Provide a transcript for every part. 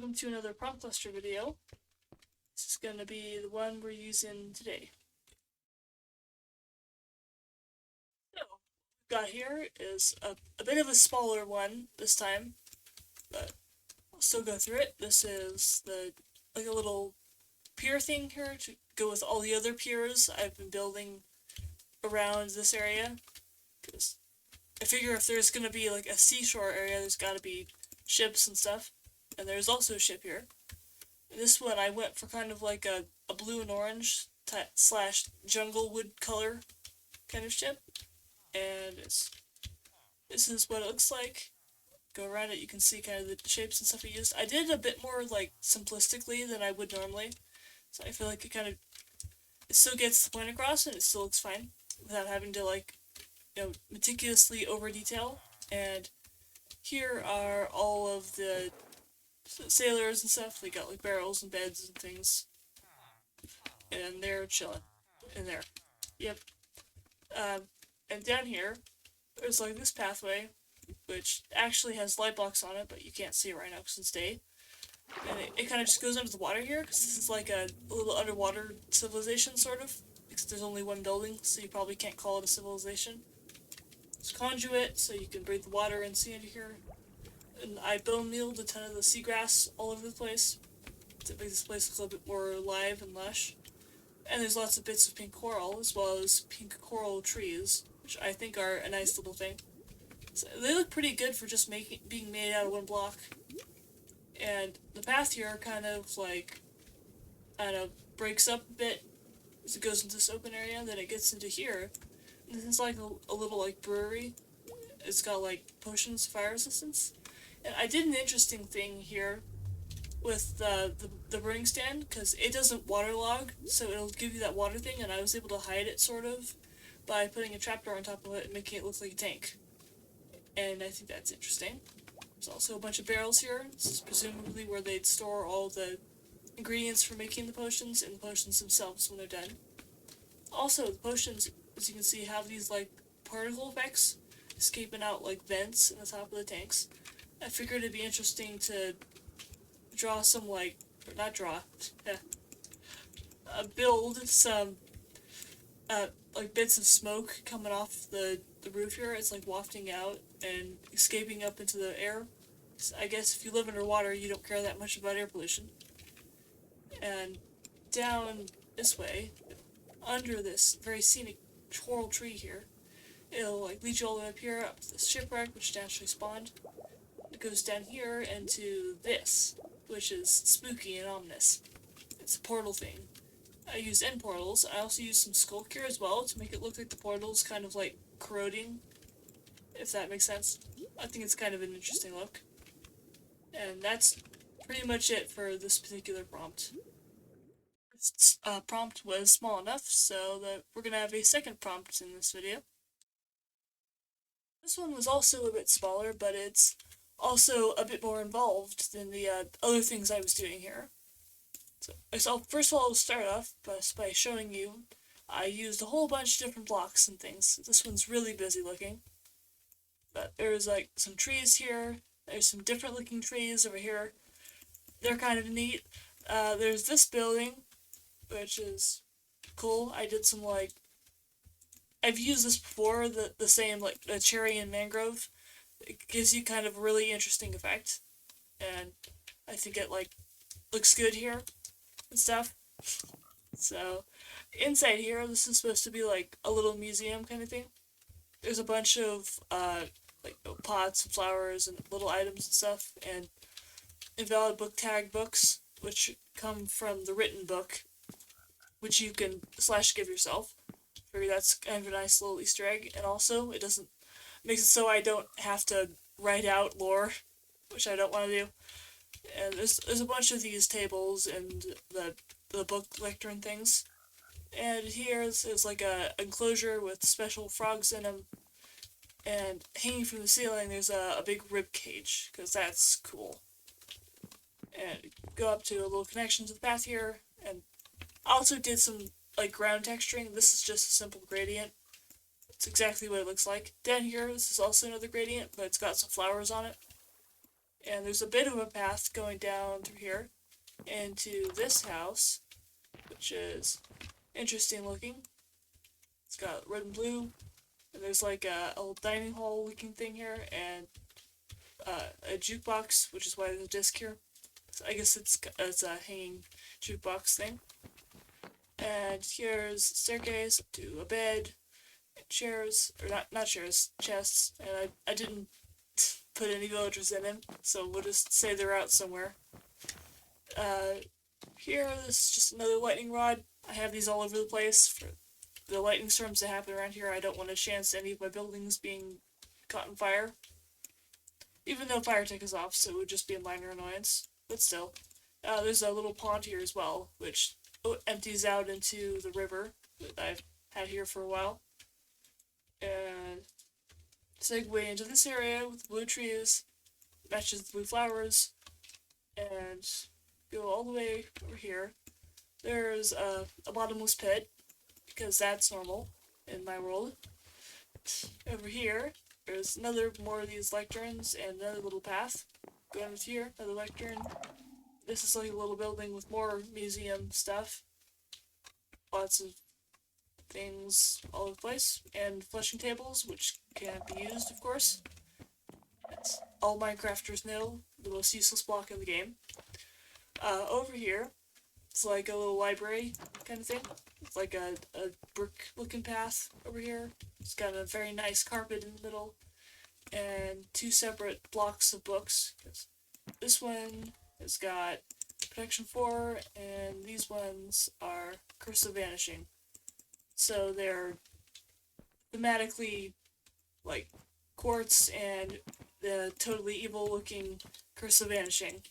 welcome to another prompt cluster video. This is going to be the one we're using today. So, what we've got here is a bit of a smaller one this time, but I'll still go through it. This is like a little pier thing here to go with all the other piers I've been building around this area, because I figure if there's going to be like a seashore area, there's got to be ships and stuff, and there's also a ship here. This one I went for kind of like a blue and orange slash jungle wood color kind of ship, and this is what it looks like. Go around it, you can see kind of the shapes and stuff I used. I did a bit more like simplistically than I would normally, so I feel like it still gets the point across and it still looks fine without having to meticulously over detail. And here are all of the sailors and stuff. They got like barrels and beds and things, and they're chilling in there. Yep. And down here, there's like this pathway, which actually has light blocks on it, but you can't see it right now because it's day. And it kind of just goes under the water here, because this is like a little underwater civilization, sort of. Because there's only one building, so you probably can't call it a civilization. It's conduit, so you can breathe the water and see into here. And I bone mealed a ton of the seagrass all over the place to make this place look a little bit more alive and lush. And there's lots of bits of pink coral, as well as pink coral trees, which I think are a nice little thing. So they look pretty good for just being made out of one block. And the path here kind of like, I don't know, breaks up a bit as it goes into this open area, and then it gets into here. And this is like a little like brewery. It's got like potions, fire resistance. And I did an interesting thing here with the brewing stand, because it doesn't waterlog, so it'll give you that water thing, and I was able to hide it sort of by putting a trapdoor on top of it and making it look like a tank. And I think that's interesting. There's also a bunch of barrels here. This is presumably where they'd store all the ingredients for making the potions, and the potions themselves when they're done. Also, the potions, as you can see, have these like particle effects escaping out like vents in the top of the tanks. I figured it'd be interesting to draw some build some like bits of smoke coming off the roof here. It's like wafting out and escaping up into the air. So I guess if you live underwater, you don't care that much about air pollution. And down this way, under this very scenic coral tree here, it'll like lead you all the way up here, up to this shipwreck, which naturally spawned. It goes down here into this, which is spooky and ominous. It's a portal thing. I used end portals. I also used some sculk here as well to make it look like the portal's kind of like corroding, if that makes sense. I think it's kind of an interesting look. And that's pretty much it for this particular prompt. This prompt was small enough so that we're going to have a second prompt in this video. This one was also a bit smaller, but it's also a bit more involved than the other things I was doing here. So first of all, I'll start off by showing you I used a whole bunch of different blocks and things. This one's really busy looking. But there's like some trees here. There's some different looking trees over here. They're kind of neat. There's this building, which is cool. I did some I've used this before, the same like the cherry and mangrove. It gives you kind of a really interesting effect. And I think it looks good here and stuff. So inside here, this is supposed to be like a little museum kind of thing. There's a bunch of pots and flowers and little items and stuff, and invalid book tag books, which come from the written book, which you can /give yourself. I figure that's kind of a nice little Easter egg, and also it makes it so I don't have to write out lore, which I don't want to do. And there's a bunch of these tables and the book lectern and things. And here is like a enclosure with special frogs in them. And hanging from the ceiling, there's a big rib cage, because that's cool. And go up to a little connection to the path here. And I also did some ground texturing. This is just a simple gradient. It's exactly what it looks like. Down here, this is also another gradient, but it's got some flowers on it. And there's a bit of a path going down through here into this house, which is interesting looking. It's got red and blue, and there's like a little dining hall looking thing here, and a jukebox, which is why there's a disc here. So I guess it's a hanging jukebox thing. And here's a staircase to a bed, and chairs, or not chairs, chests. And I didn't put any villagers in them, so we'll just say they're out somewhere. Here, this is just another lightning rod. I have these all over the place for the lightning storms that happen around here. I don't want to chance any of my buildings being caught on fire. Even though fire tech is off, so it would just be a minor annoyance. But still. There's a little pond here as well, which empties out into the river that I've had here for a while. And segue into this area with blue trees, matches the blue flowers, and go all the way over here. There's a bottomless pit, because that's normal in my world. Over here, there's more of these lecterns and another little path. Going with here, another lectern. This is like a little building with more museum stuff. Lots of things all over the place. And flushing tables, which can't be used, of course. As all Minecrafters know, the most useless block in the game. Over here, it's like a little library kind of thing. It's like a brick-looking path over here. It's got a very nice carpet in the middle. And two separate blocks of books. This one has got Protection 4, and these ones are Curse of Vanishing. So they're thematically like quartz and the totally evil-looking Curse of Vanishing,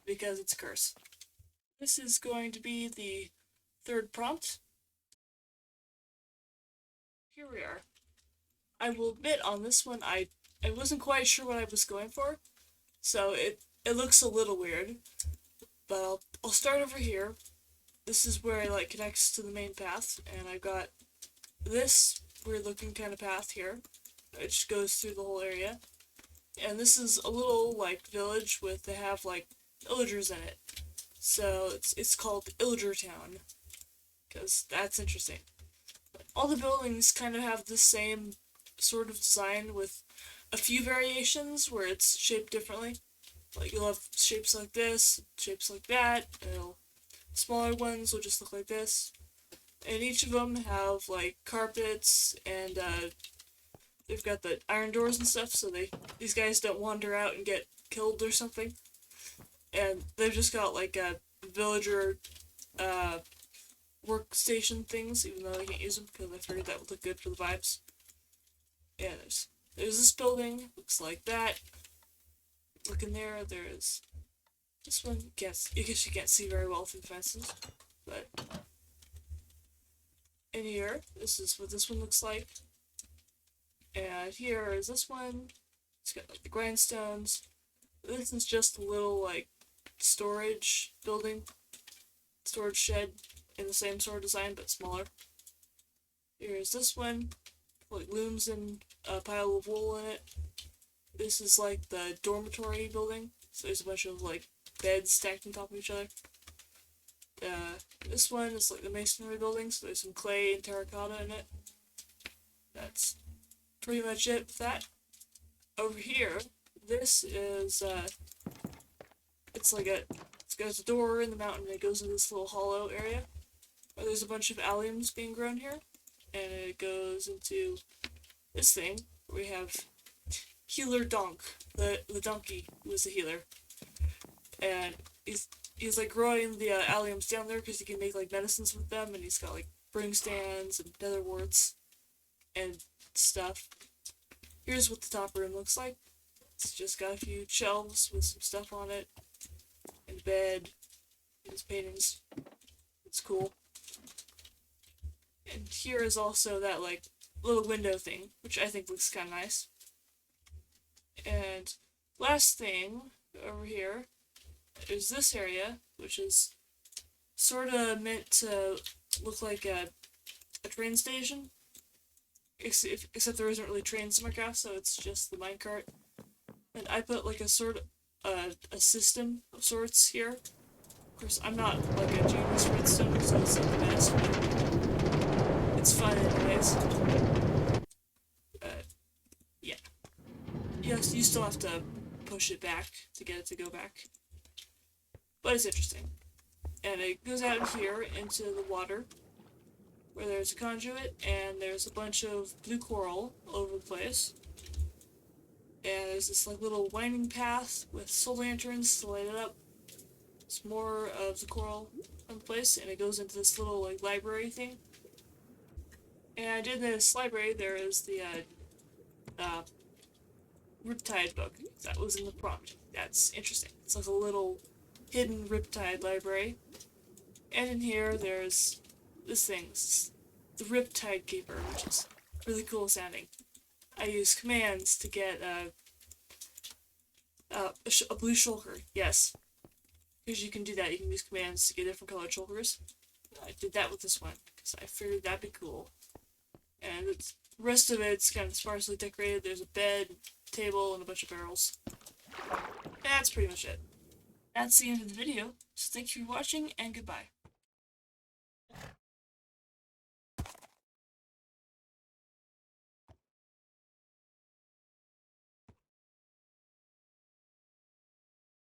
because it's a curse. This is going to be the third prompt. Here we are. I will admit on this one I wasn't quite sure what I was going for, so it looks a little weird, but I'll start over here. This is where it like connects to the main path, and I've got this weird looking kind of path here, which goes through the whole area. And this is a little like village they have like villagers in it. So it's called Illagertown, because that's interesting. But all the buildings kind of have the same sort of design with a few variations where it's shaped differently. Like you'll have shapes like this, shapes like that, and smaller ones will just look like this. And each of them have like carpets, and they've got the iron doors and stuff, so these guys don't wander out and get killed or something. And they've just got like a villager workstation things, even though I can't use them because I figured that would look good for the vibes. Yeah, there's this building, looks like that. Look in there, there's this one. I guess you can't see very well through the fences, but in here, this is what this one looks like. And here is this one. It's got like the grindstones. This is just a little like storage building, storage shed in the same sort of design but smaller. Here's this one, like looms and a pile of wool in it. This is like the dormitory building, so there's a bunch of like beds stacked on top of each other. This one is like the masonry building, so there's some clay and terracotta in it. That's pretty much it with that. Over here, this is it's got a door in the mountain that goes into this little hollow area where there's a bunch of alliums being grown here, and it goes into this thing where we have Healer Donk, the donkey who is the healer, and he's like growing the alliums down there because he can make like medicines with them, and he's got like bring stands and nether warts and stuff. Here's what the top room looks like. It's just got a few shelves with some stuff on it, and a bed, and his paintings. It's cool. And here is also that like little window thing, which I think looks kind of nice. And last thing over here is this area, which is sort of meant to look like a train station, except there isn't really trains in Minecraft, so it's just the minecart. And I put like a a system of sorts here. Of course, I'm not like a genius redstone, so it's not the best, but it's fun anyways. Yeah. Yes, you still have to push it back to get it to go back. But it's interesting. And it goes out here into the water, where there's a conduit, and there's a bunch of blue coral all over the place. And there's this like little winding path with soul lanterns to light it up. There's more of the coral in place, and it goes into this little like library thing. And in this library, there is the Riptide book. That was in the prompt. That's interesting. It's like a little hidden Riptide library. And in here, there's this thing, the Riptide Keeper, which is really cool sounding. I use commands to get a blue shulker. Yes, because you can do that. You can use commands to get different colored shulkers. I did that with this one because I figured that'd be cool. And the rest of it's kind of sparsely decorated. There's a bed, table, and a bunch of barrels. That's pretty much it. That's the end of the video. So thank you for watching, and goodbye.